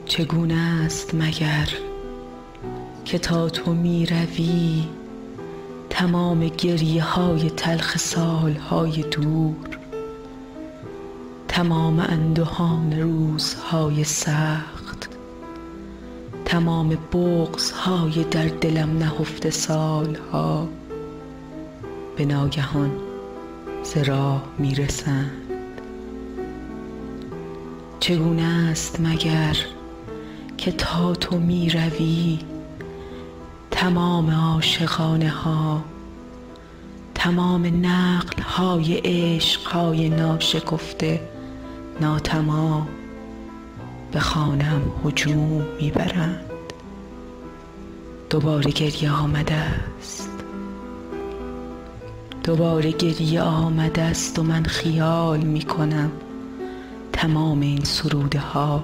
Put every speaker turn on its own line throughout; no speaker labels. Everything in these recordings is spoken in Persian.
چگونه است مگر که تا تو می روی تمام گریه های تلخ سالهای دور، تمام اندوهان روزهای سخت، تمام بغض‌های در دلم نهفته سالها به ناگهان ز راه می رسند. چگونه است مگر که تا تو می روی تمام عاشقانه ها، تمام نقل های عشق های ناشکفته ناتمام به خانم هجوم می برند. دوباره گریه آمده است، دوباره گریه آمده است و من خیال می کنم تمام این سروده ها،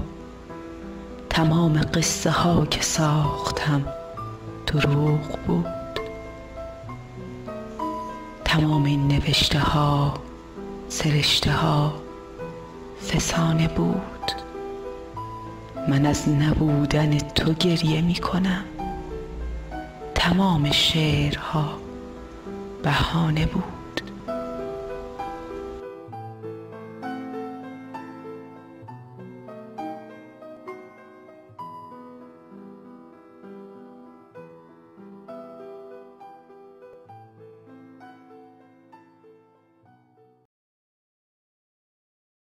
تمام قصه ها که ساختم دروغ بود، تمام این نوشته ها سرشته ها فسانه بود. من از نبودن تو گریه می کنم، تمام شعرها بهانه بود.